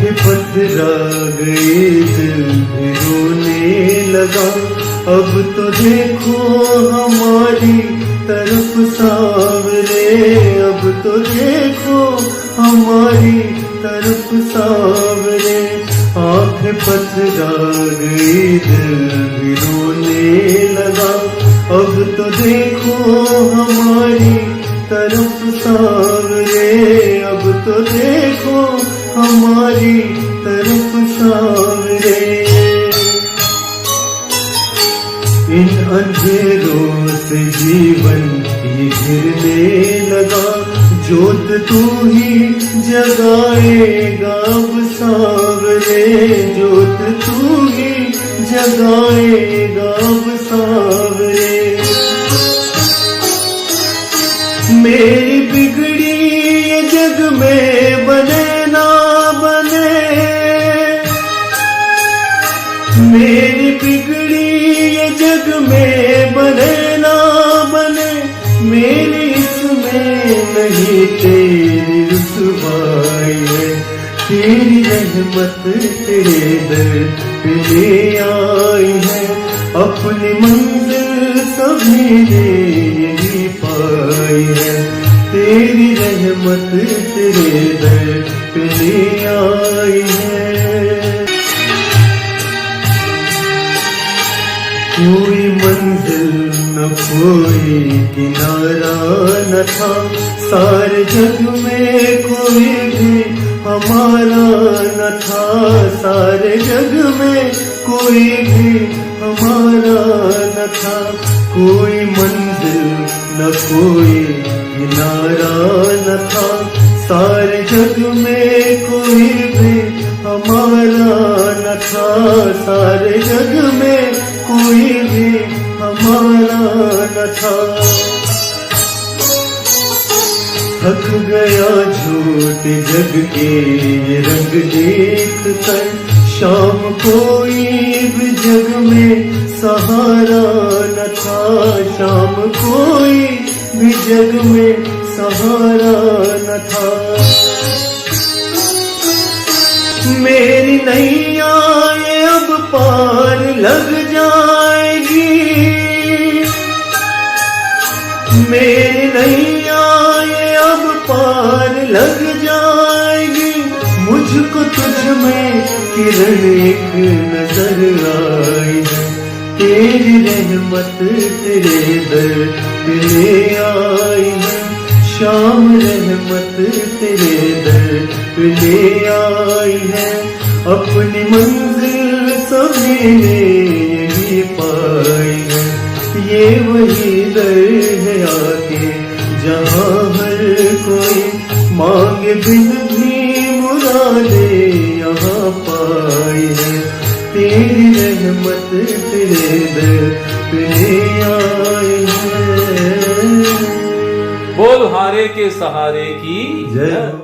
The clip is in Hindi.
आंखें पथरा गई, दिल भी रोने लगा। अब तो देखो हमारी तरफ सावरे, अब तो देखो हमारी तरफ सावरे। आंखें पथरा गई, दिल भी रोने लगा। अब तो देखो हमारी तरफ सावरे, अब तो देखो हमारी तरफ सावरे। इन अंधेरों से जीवन ही घिरने लगा, जोत तू ही जगाएगा अब सावरे, जोत तू ही जगाएगा अब सावरे। मेरी बिगड़ी ये जग में बने ना बने, मेरी बिगड़ी ये जग में बने ना बने। मेरी इसमें नहीं तेरी रुसवाई है, तेरी रहमत तेरे दर पे ले आई है। अपनी मंजिल सभी ने यही पाई है, तेरी रहमत तेरे दर पे ले आई है। कोई मंजिल न कोई किनारा न था, सारे जग में कोई भी हमारा न था, सारे जग में कोई भी हमारा न था। कोई मंजिल न कोई किनारा न था, सारे जग में कोई भी हमारा न था, सारे जग में कोई भी हमारा न था। थक गया झूठे जग के ये रंग देख कर, शाम कोई भी जग में सहारा न था, शाम कोई भी जग में सहारा न था। मेरी नैया ये अब पार लग जाएगी, मेरी नैया ये अब पार लग जाएगी। मुझको तुझ में किरण एक नजर आई है, तेरी रहमत तेरे दर पे ले आई है। शाम रहमत तेरे दर पे ले आई है, अपनी मंजिल सभी ने यही पाई है। ये वही दर है आके जहाँ हर कोई मांगे बिन भी मुरादे यहाँ पाई है, तेरी रहमत तेरे दर पे आई है। बोल हारे के सहारे की जय।